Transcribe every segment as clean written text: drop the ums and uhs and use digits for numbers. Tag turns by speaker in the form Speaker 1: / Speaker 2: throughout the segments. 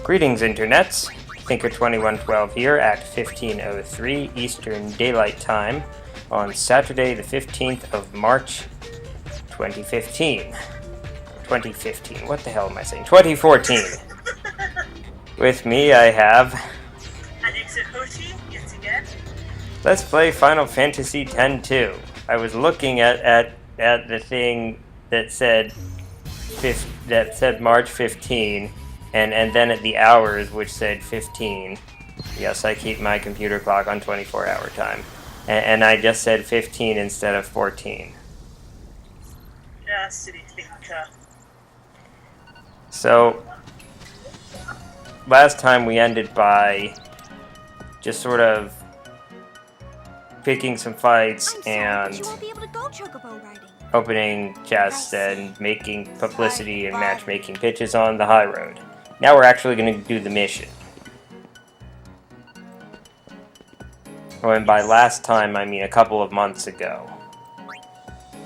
Speaker 1: Greetings, internets. Thinker2112 here at 15:03 Eastern Daylight Time on Saturday, the 15th of March, 2015. 2015. What the hell am I saying? 2014. With me, I have
Speaker 2: AnniexoHoshi, yet again.
Speaker 1: Let's play Final Fantasy X-2. I was looking at the thing that said March 15. And then at the hours, which said 15. Yes, I keep my computer clock on 24-hour time. And I just said 15 instead of 14.
Speaker 2: Yeah, silly thinker.
Speaker 1: So, last time we ended by just sort of picking some fights and opening chests and making publicity and matchmaking pitches on the high road. Now we're actually going to do the mission. Oh, and by last time, I mean a couple of months ago.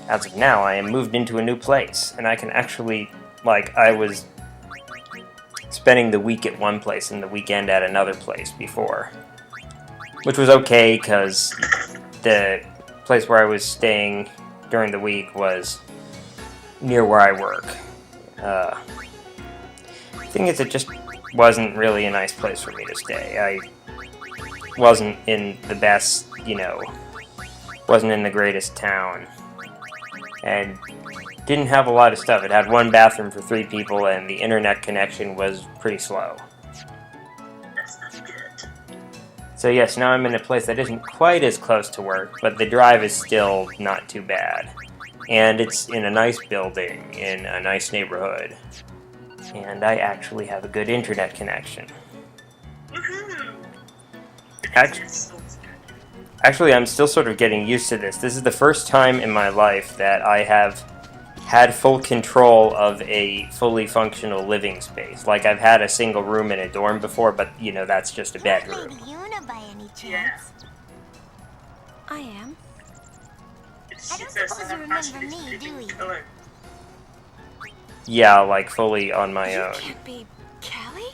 Speaker 1: As of now, I am moved into a new place, and I can actually, I was spending the week at one place and the weekend at another place before. Which was okay, because the place where I was staying during the week was near where I work. The thing is, it just wasn't really a nice place for me to stay. I wasn't in the best, wasn't in the greatest town. And didn't have a lot of stuff. It had one bathroom for 3 people, and the internet connection was pretty slow.
Speaker 2: That's not good.
Speaker 1: So yes, now I'm in a place that isn't quite as close to work, but the drive is still not too bad. And it's in a nice building, in a nice neighborhood. And I actually have a good internet connection.
Speaker 2: Woohoo!
Speaker 1: Actually, I'm still sort of getting used to this. This is the first time in my life that I have had full control of a fully functional living space. Like, I've had a single room in a dorm before, but, that's just a bedroom.
Speaker 3: Lady Una by any chance?
Speaker 2: Yeah.
Speaker 3: I am.
Speaker 2: It's
Speaker 3: I don't
Speaker 2: first
Speaker 3: suppose
Speaker 2: time
Speaker 3: you
Speaker 2: I've
Speaker 3: remember
Speaker 2: actually
Speaker 3: me,
Speaker 2: lived
Speaker 3: do
Speaker 2: in
Speaker 3: you?
Speaker 2: Cologne.
Speaker 1: Yeah, fully on my
Speaker 3: You
Speaker 1: own.
Speaker 3: can't be Callie?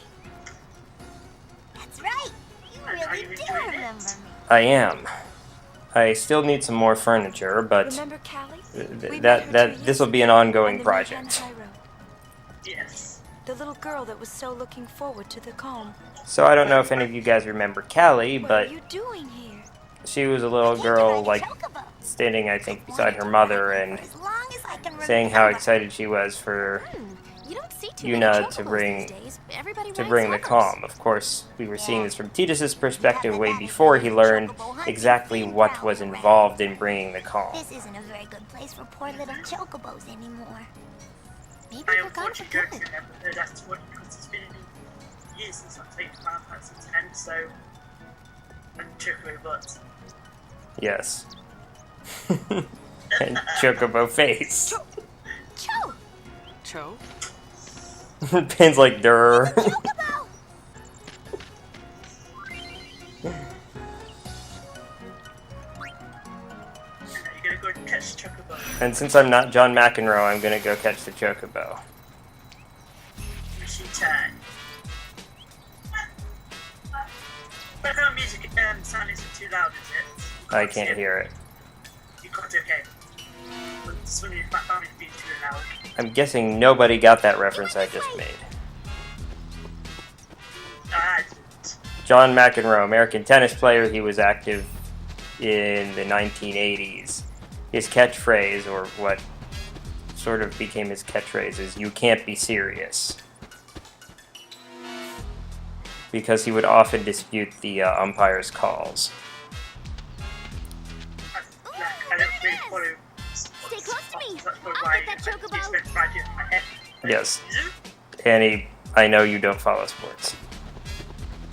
Speaker 3: That's right. You
Speaker 2: And are you
Speaker 3: really do
Speaker 2: enjoying it?
Speaker 3: remember me.
Speaker 1: I am. I still need some more furniture, but
Speaker 3: Remember Callie?
Speaker 1: this will be an ongoing project.
Speaker 2: Yes.
Speaker 3: The little girl that was so looking forward to the calm.
Speaker 1: So I don't know if any of you guys remember Callie,
Speaker 3: What
Speaker 1: but
Speaker 3: are you doing here?
Speaker 1: she was a little girl, standing, I think, beside her mother and saying how excited she was for Una to bring the calm. Of course, we were seeing this from Titus's perspective way before he learned exactly what was involved in bringing the calm.
Speaker 3: This isn't a very good place for poor little chocobos anymore. Maybe
Speaker 2: I
Speaker 3: we're gone for
Speaker 2: unfortunately
Speaker 3: good.
Speaker 2: never heard that one because it's been years since I've played Final Fantasy X, so I'm chocobo butt.
Speaker 1: Yes. And chocobo face.
Speaker 3: Cho!
Speaker 4: Cho?
Speaker 1: Pin's like, durr.
Speaker 3: Chocobo!
Speaker 2: You're gonna go and catch chocobo.
Speaker 1: And since I'm not John McEnroe, I'm gonna go catch the chocobo.
Speaker 2: Machine time. Background music sound isn't too loud, is it?
Speaker 1: I can't hear it.
Speaker 2: You can't, okay. But it's when your background is being too loud.
Speaker 1: I'm guessing nobody got that reference I just made.
Speaker 2: I didn't.
Speaker 1: John McEnroe, American tennis player, he was active in the 1980s. His catchphrase, or what sort of became his catchphrase, is "You can't be serious." Because he would often dispute the umpire's calls.
Speaker 2: I don't really follow.
Speaker 3: Stay close to me.
Speaker 2: That's
Speaker 3: I'll
Speaker 2: why
Speaker 3: get that chocobo.
Speaker 2: I spent 5 years in my head.
Speaker 1: Yes. Annie, I know you don't follow sports.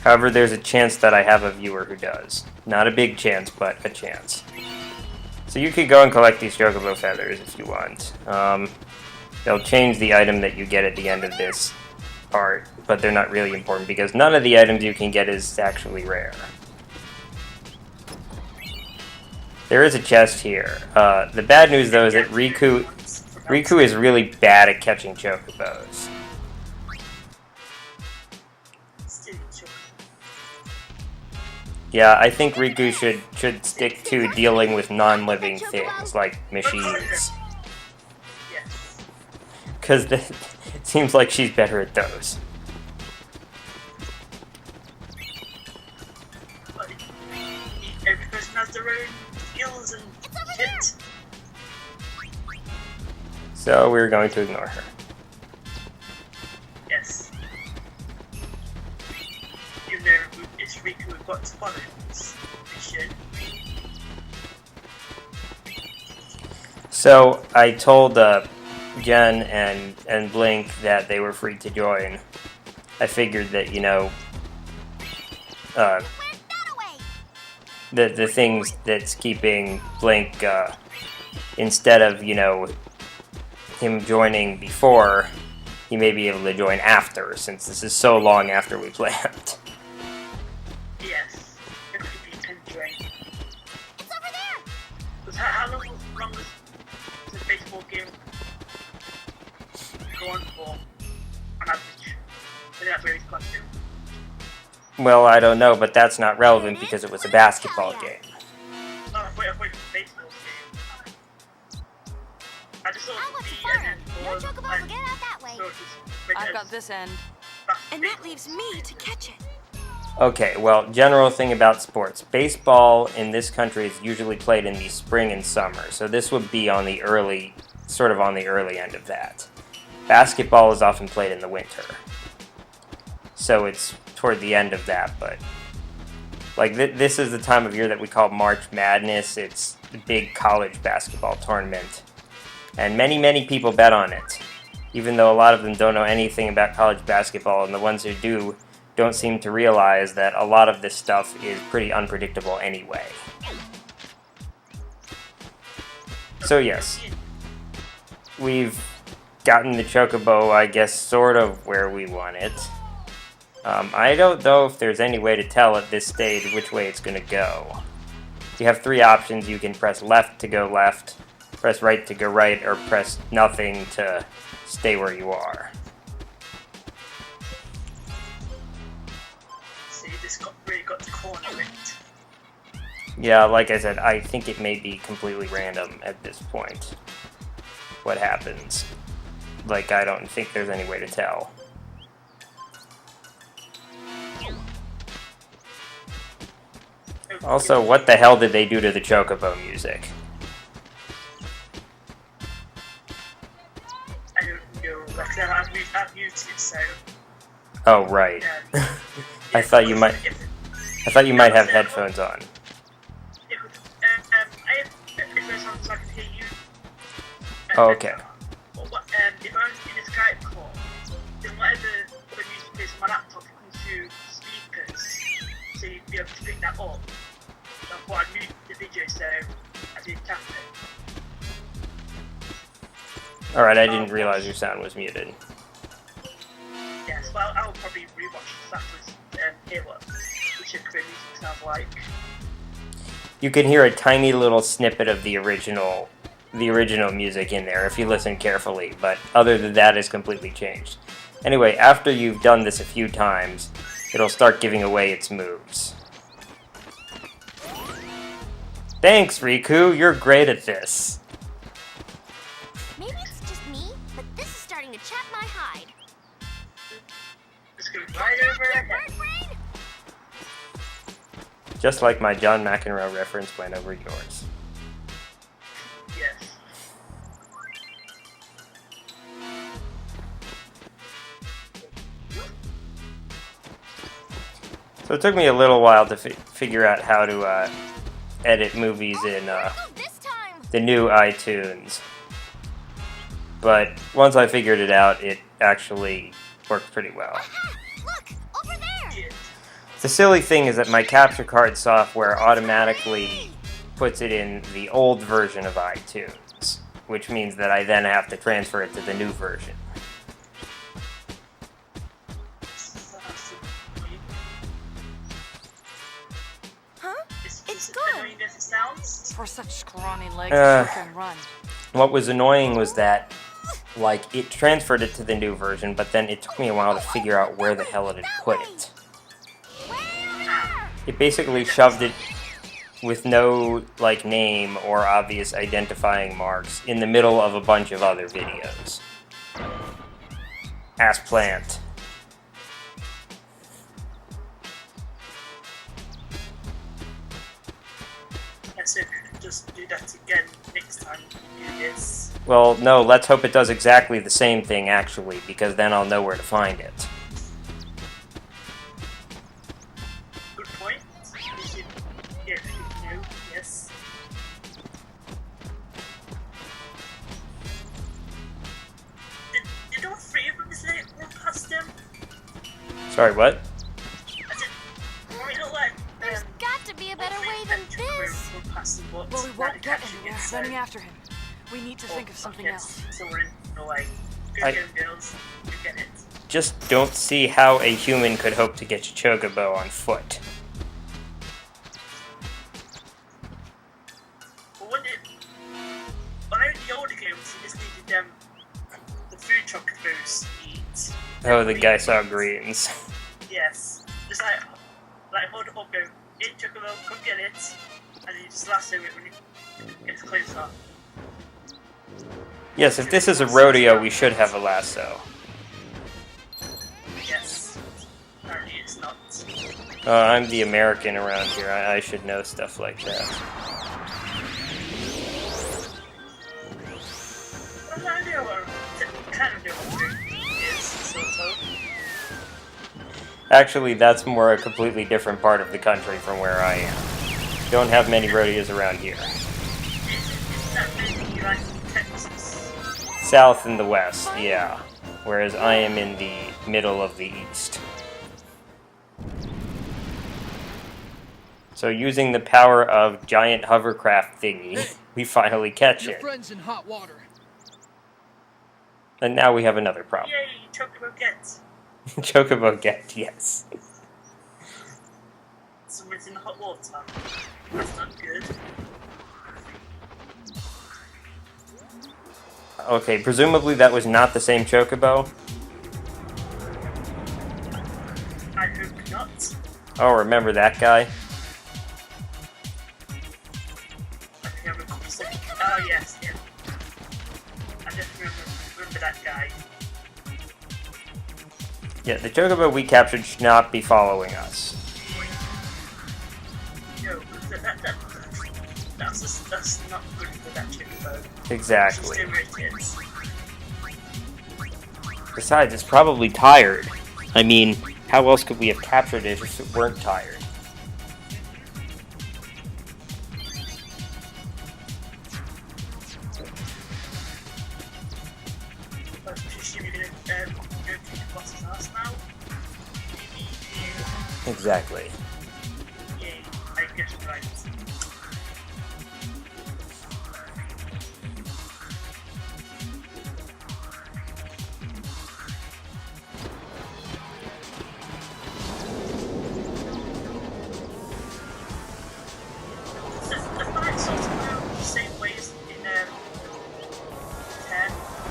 Speaker 1: However, there's a chance that I have a viewer who does. Not a big chance, but a chance. So you could go and collect these chocobo feathers if you want. They'll change the item that you get at the end of this part, but they're not really important because none of the items you can get is actually rare. There is a chest here. The bad news, though, is that Riku is really bad at catching chocobos. Yeah, I think Riku should stick to dealing with non-living things, like machines.
Speaker 2: Yes.
Speaker 1: Because it seems like she's better at those.
Speaker 2: Like, every person has their own skills and shit.
Speaker 1: So we're going to ignore her.
Speaker 2: Yes. Even though it's Riku we've got to follow this mission.
Speaker 1: So I told Jen and Blink that they were free to join. I figured that, you know, the things that's keeping Blink, instead of, you know, him joining before, he may be able to join after, since this is so long after we planned.
Speaker 2: Yes. It could be pendulum.
Speaker 3: It's over there!
Speaker 2: Because how long was the baseball game go on for, on average? I think that's where he's got to.
Speaker 1: Well, I don't know, but that's not relevant because it was a basketball game.
Speaker 2: Oh, I thought it was a baseball game. I just thought
Speaker 3: I'll let you
Speaker 2: the
Speaker 3: fire.
Speaker 2: end
Speaker 3: No
Speaker 2: was
Speaker 3: chocobos will get out that way.
Speaker 4: I've got this end.
Speaker 5: And that leaves me to catch it.
Speaker 1: Okay, well, general thing about sports. Baseball in this country is usually played in the spring and summer, so this would be on the early, sort of on the early end of that. Basketball is often played in the winter. So it's toward the end of that, but like this is the time of year that we call March Madness. It's the big college basketball tournament. And many people bet on it. Even though a lot of them don't know anything about college basketball, and the ones who do don't seem to realize that a lot of this stuff is pretty unpredictable anyway. So yes, we've gotten the chocobo, I guess, sort of where we want it. I don't know if there's any way to tell at this stage which way it's going to go. You have three options. You can press left to go left, press right to go right, or press nothing to stay where you are.
Speaker 2: So you just really got to corner it.
Speaker 1: Yeah, like I said, I think it may be completely random at this point. What happens? Like, I don't think there's any way to tell. Also, what the hell did they do to the chocobo music?
Speaker 2: I don't know, like I've muted, so
Speaker 1: Oh, right. I thought you might have headphones on.
Speaker 2: I have headphones on so I can hear you.
Speaker 1: Oh, okay.
Speaker 2: If I'm in a Skype call, then whatever the music is on my laptop comes through speakers, so you'd be able to pick that up. So I thought I'd mute the video, so I didn't tap it.
Speaker 1: Alright, I didn't realize your sound was muted.
Speaker 2: Yes, well, I'll probably rewatch that with hear what the chocobo music sounds like.
Speaker 1: You can hear a tiny little snippet of the original music in there if you listen carefully, but other than that, it's completely changed. Anyway, after you've done this a few times, it'll start giving away its moves. Thanks, Riku, you're great at this.
Speaker 3: Maybe it's just me, but this is starting to chap my hide.
Speaker 2: Just go right over
Speaker 3: Your
Speaker 2: ahead.
Speaker 3: bird brain?
Speaker 1: Just like my John McEnroe reference went over yours.
Speaker 2: Yes.
Speaker 1: So it took me a little while to figure out how to edit movies in
Speaker 3: This time!
Speaker 1: the new iTunes. But once I figured it out, it actually worked pretty well.
Speaker 3: Aha! Look! Over there!
Speaker 2: Yes.
Speaker 1: The silly thing is that my capture card software automatically puts it in the old version of iTunes, which means that I then have to transfer it to the new version.
Speaker 3: Huh?
Speaker 2: It's
Speaker 3: It's
Speaker 2: annoying as it sounds.
Speaker 4: For such scrawny legs,
Speaker 1: Uh.
Speaker 4: you can run.
Speaker 1: What was annoying was that, like, it transferred it to the new version, but then it took me a while to figure out where the hell it had put it.
Speaker 3: Where?
Speaker 1: It basically shoved it with no, like, name or obvious identifying marks in the middle of a bunch of other videos. Ass plant.
Speaker 2: Yes, if you could just do that again next time you do this.
Speaker 1: Well, no, let's hope it does exactly the same thing, actually, because then I'll know where to find it.
Speaker 2: Good point. You should, yeah, you know, yes. Did all three of them say run past them?
Speaker 1: Sorry, what?
Speaker 2: I said, well, it looked like,
Speaker 3: There's got to be a better way than this.
Speaker 2: Run past them, but
Speaker 4: Well, we won't get
Speaker 2: catching
Speaker 4: anywhere
Speaker 2: it, so-
Speaker 4: running after him. We need to think of something else.
Speaker 2: So we're in the way. Go
Speaker 1: I-
Speaker 2: again, girls. You get it.
Speaker 1: Just don't see how a human could hope to get your chocobo on foot.
Speaker 2: But when I the older games, you just needed them, the food chocobos to eat.
Speaker 1: Oh, the guy saw greens.
Speaker 2: Yes. Just like hold it up, go, eat chocobo, come get it. And you just lasso it when it gets closer.
Speaker 1: Yes, if this is a rodeo, we should have a lasso.
Speaker 2: Yes. Apparently it's not.
Speaker 1: I'm the American around here. I should know stuff like that.
Speaker 2: Well, I know what, kind of know what food is, sort of.
Speaker 1: Actually, that's more a completely different part of the country from where I am. Don't have many rodeos around here.
Speaker 2: Isn't that maybe like Texas?
Speaker 1: South and the west, yeah. Whereas I am in the middle of the east. So using the power of giant hovercraft thingy, we finally catch
Speaker 6: Your
Speaker 1: it.
Speaker 6: friend's in hot water.
Speaker 1: And now we have another problem.
Speaker 2: Yay, chocobo get.
Speaker 1: Chocobo get, yes.
Speaker 2: Someone's in hot water. That's not good.
Speaker 1: Okay, presumably that was not the same chocobo.
Speaker 2: I hope not.
Speaker 1: Oh, remember that guy?
Speaker 2: I think I remember something. Oh, yes, yeah. I just remember that guy.
Speaker 1: Yeah, the chocobo we captured should not be following us.
Speaker 2: No, that's not good for that chocobo.
Speaker 1: Exactly.
Speaker 2: Just do it, yes.
Speaker 1: Besides, it's probably tired. I mean, how else could we have captured it if it weren't tired?
Speaker 2: I presume you're gonna go to the boss's house now?
Speaker 1: Exactly.
Speaker 2: Yay, I guess right. The fight sort of go the same way as in 10,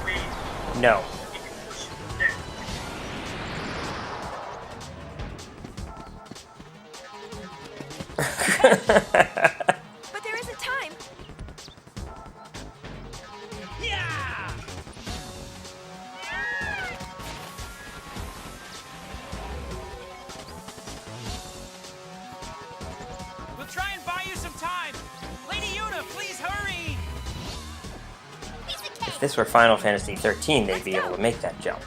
Speaker 2: where
Speaker 1: No.
Speaker 2: you can push no.
Speaker 5: But there isn't time.
Speaker 7: We'll try and buy you some time. Lady Una, please hurry.
Speaker 1: If this were Final Fantasy XIII, they'd be able to make that jump.